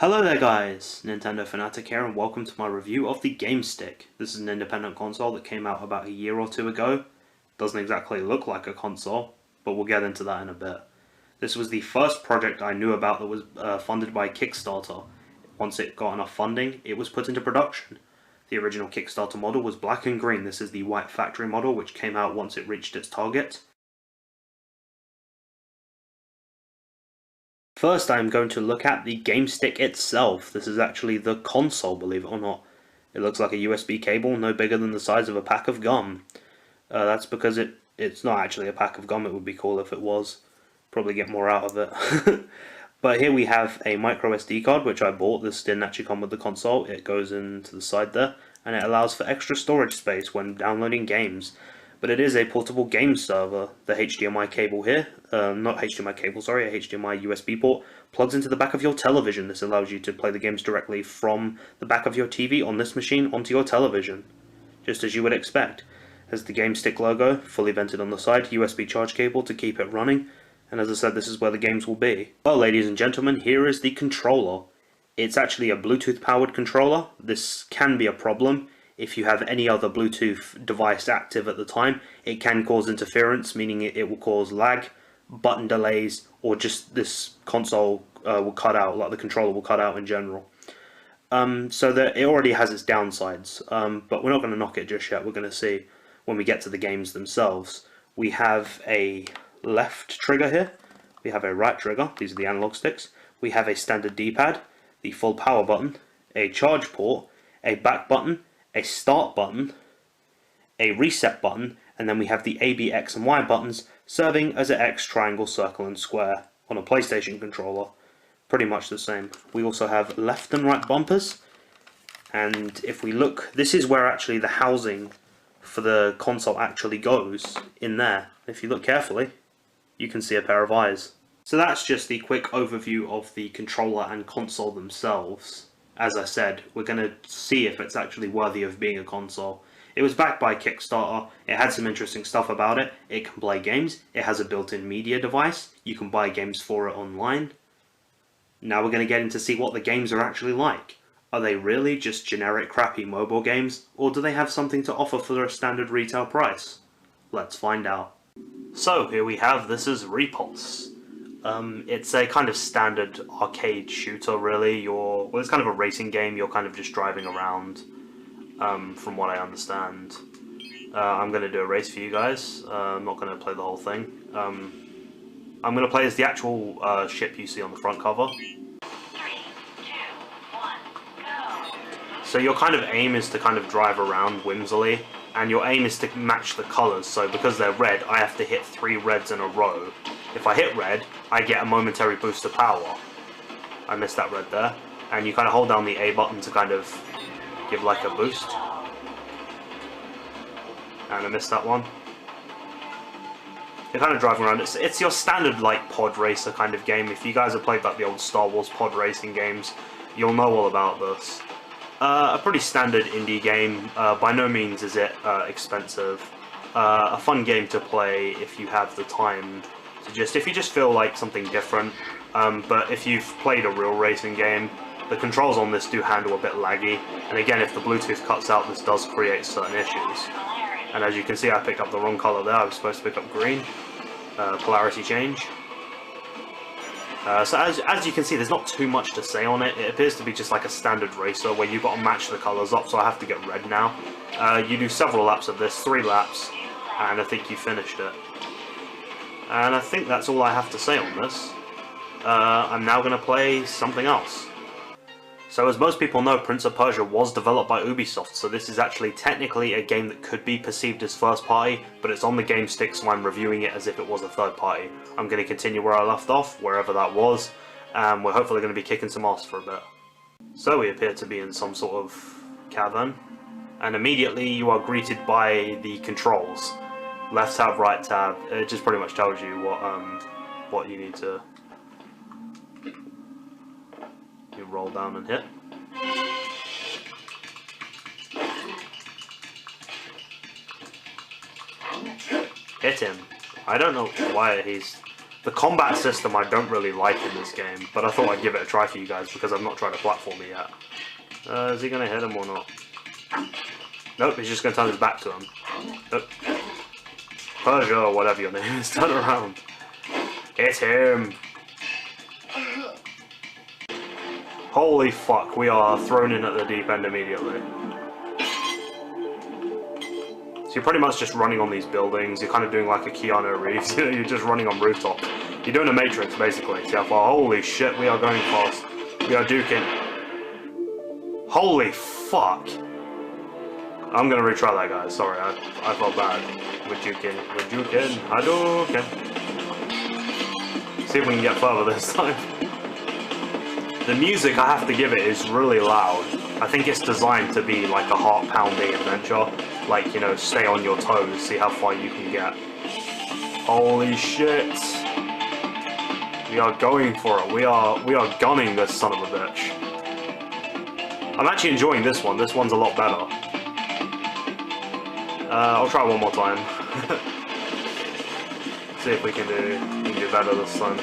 Hello there guys, Nintendo Fanatic here and welcome to my review of the Gamestick. This is an independent console that came out about a year or two ago. Doesn't exactly look like a console, but we'll get into that in a bit. This was the first project I knew about that was funded by Kickstarter. Once it got enough funding, it was put into production. The original Kickstarter model was black and green. This is the white factory model which came out once it reached its target. First, I'm going to look at the Gamestick itself. This is actually the console, believe it or not. It looks like a USB cable, no bigger than the size of a pack of gum. That's because it's not actually a pack of gum. It would be cool if it was. Probably get more out of it. But here we have a micro SD card, which I bought. This didn't actually come with the console. It goes into the side there, and it allows for extra storage space when downloading games. But it is a portable game server. The HDMI cable here, not HDMI cable, sorry, a HDMI USB port, plugs into the back of your television. This allows you to play the games directly from the back of your TV on this machine onto your television, just as you would expect. Has the Gamestick logo, fully vented on the side, USB charge cable to keep it running, and as I said, this is where the games will be. Well, ladies and gentlemen, here is the controller. It's actually a Bluetooth powered controller. This can be a problem. If you have any other Bluetooth device active at the time, it can cause interference, meaning it will cause lag, button delays, or just this console will cut out, like the controller will cut out in general. So that it already has its downsides, but we're not going to knock it just yet. We're going to see when we get to the games themselves. We have a left trigger here, we have a right trigger, these are the analog sticks, we have a standard D-pad, the full power button, a charge port, a back button, a start button, a reset button, and then we have the A, B, X and Y buttons serving as an X, triangle, circle and square on a PlayStation controller. Pretty much the same. We also have left and right bumpers, and if we look, this is where actually the housing for the console actually goes, in there. If you look carefully, you can see a pair of eyes. So that's just the quick overview of the controller and console themselves. As I said, we're going to see if it's actually worthy of being a console. It was backed by Kickstarter, it had some interesting stuff about it, it can play games, it has a built-in media device, you can buy games for it online. Now we're going to get into see what the games are actually like. Are they really just generic crappy mobile games, or do they have something to offer for a standard retail price? Let's find out. So here we have, this is Repulse. It's a kind of standard arcade shooter, really. Well, it's kind of a racing game. You're kind of just driving around, from what I understand. I'm going to do a race for you guys. I'm not going to play the whole thing. I'm going to play as the actual ship you see on the front cover. 3, 2, 1, go. So your kind of aim is to kind of drive around whimsily, and your aim is to match the colours. So because they're red, I have to hit 3 reds in a row. If I hit red, I get a momentary boost of power. I missed that red there. And you kind of hold down the A button to kind of give like a boost. And I missed that one. You're kind of driving around. It's your standard like pod racer kind of game. If you guys have played like the old Star Wars pod racing games, you'll know all about this. A pretty standard indie game. By no means is it expensive. A fun game to play if you have the time. If you just feel like something different, but if you've played a real racing game, the controls on this do handle a bit laggy, and again, if the Bluetooth cuts out, this does create certain issues. And as you can see, I picked up the wrong colour there. I was supposed to pick up green. Polarity change. So as you can see, there's not too much to say on it. It appears to be just like a standard racer where you've got to match the colours up, so I have to get red now. You do several laps of this, 3 laps, and I think you finished it. And I think that's all I have to say on this. I'm now going to play something else. So as most people know, Prince of Persia was developed by Ubisoft, so this is actually technically a game that could be perceived as first party, but it's on the Gamestick, so I'm reviewing it as if it was a third party. I'm going to continue where I left off, wherever that was, and we're hopefully going to be kicking some ass for a bit. So we appear to be in some sort of cavern, and immediately you are greeted by the controls. Left tab, right tab, it just pretty much tells you what you need to roll down and hit. Hit him. I don't know why he's The combat system I don't really like in this game, but I thought I'd give it a try for you guys because I've not tried a platformer yet. Is he going to hit him or not? Nope, he's just going to turn his back to him. Nope. Persia, or whatever your name is, turn around. Hit him! Holy fuck, we are thrown in at the deep end immediately. So you're pretty much just running on these buildings, you're kind of doing like a Keanu Reeves, you know, you're just running on rooftops. You're doing a Matrix, basically. See how far? Holy shit, we are going fast. We are duking. Holy fuck! I'm gonna retry that, guys, sorry, I felt bad. We're duking, Hadouken. See if we can get further this time. The music, I have to give it, is really loud. I think it's designed to be like a heart-pounding adventure. Like, you know, stay on your toes, see how far you can get. Holy shit! We are going for it. We are gunning this son of a bitch. I'm actually enjoying this one. This one's a lot better. I'll try one more time. See if we can do better this time.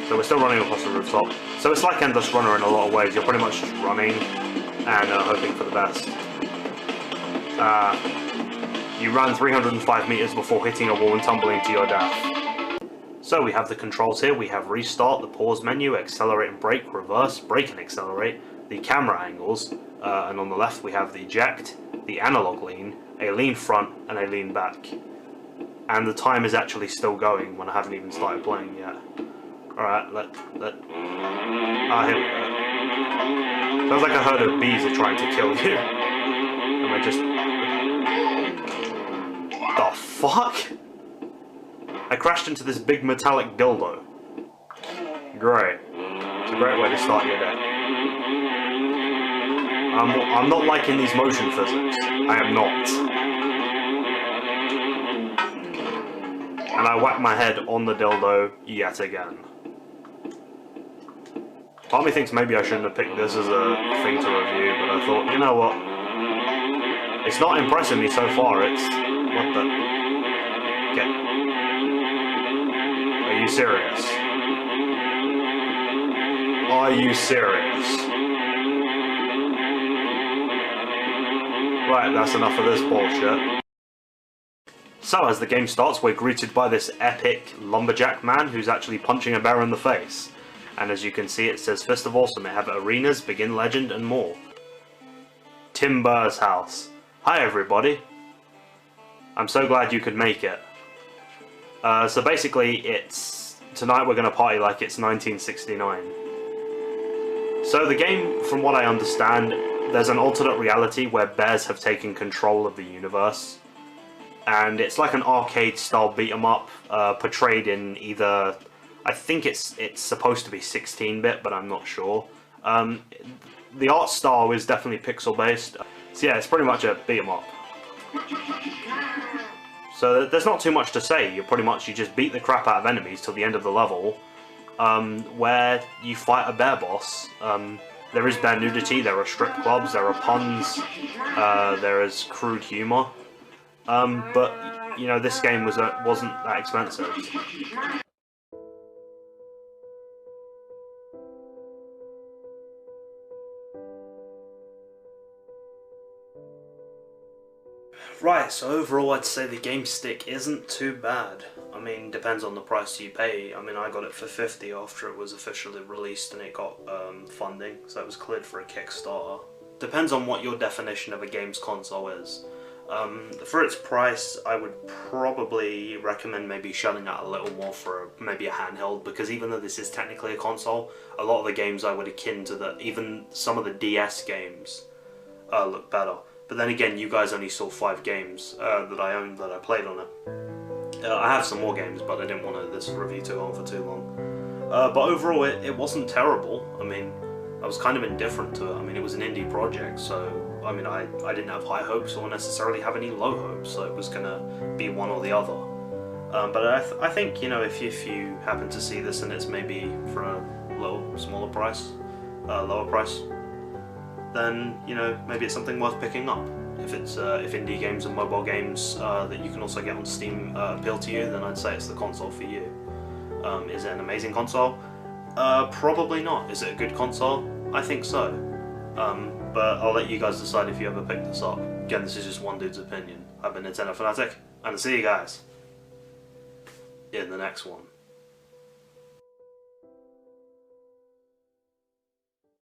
So we're still running across the rooftop. So it's like Endless Runner in a lot of ways. You're pretty much just running and hoping for the best. You ran 305 meters before hitting a wall and tumbling to your death. So we have the controls here. We have restart, the pause menu, accelerate and brake, reverse, brake and accelerate, the camera angles, and on the left we have the eject, the analog lean, a lean front, and a lean back. And the time is actually still going when I haven't even started playing yet. Alright, ah, here we go. Sounds like a herd of bees are trying to kill you. Am I just... The fuck? I crashed into this big metallic dildo. Great. It's a great way to start your day. I'm not liking these motion physics. I am not. And I whack my head on the dildo yet again. Part of me thinks maybe I shouldn't have picked this as a thing to review, but I thought, you know what? It's not impressing me so far, it's... What the... Okay. Are you serious? Are you serious? Right, that's enough of this bullshit. So, as the game starts, we're greeted by this epic lumberjack man who's actually punching a bear in the face. And as you can see, it says Fist of Awesome. It have arenas, begin legend, and more. Tim Burr's house. Hi everybody. I'm so glad you could make it. So basically, tonight we're going to party like it's 1969. So the game, from what I understand, there's an alternate reality where bears have taken control of the universe. And it's like an arcade-style beat-em-up, portrayed in either... I think it's supposed to be 16-bit, but I'm not sure. The art style is definitely pixel-based. So yeah, it's pretty much a beat-em-up. So there's not too much to say. You just beat the crap out of enemies till the end of the level, where you fight a bear boss. There is bear nudity, there are strip clubs, there are puns, there is crude humor. But, you know, this game wasn't that expensive. Right, so overall I'd say the Gamestick isn't too bad. I mean, depends on the price you pay. I mean, I got it for $50 after it was officially released and it got funding, so it was cleared for a Kickstarter. Depends on what your definition of a games console is. For its price, I would probably recommend maybe shelling out a little more for maybe a handheld, because even though this is technically a console, a lot of the games I would akin to even some of the DS games look better. But then again, you guys only saw 5 games that I owned that I played on it. I have some more games, but I didn't want this review to go on for too long. But overall, it wasn't terrible. I mean, I was kind of indifferent to it. I mean, it was an indie project, so I mean, I didn't have high hopes or necessarily have any low hopes, so it was gonna be one or the other. But I think, you know, if you happen to see this and it's maybe for a smaller price, lower price, then, you know, maybe it's something worth picking up. if indie games and mobile games that you can also get on Steam appeal to you, then I'd say it's the console for you. Is it an amazing console? Probably not. Is it a good console? I think so. But I'll let you guys decide if you ever pick this up. Again, this is just one dude's opinion. I've been Nintendo Fanatic, and I'll see you guys in the next one.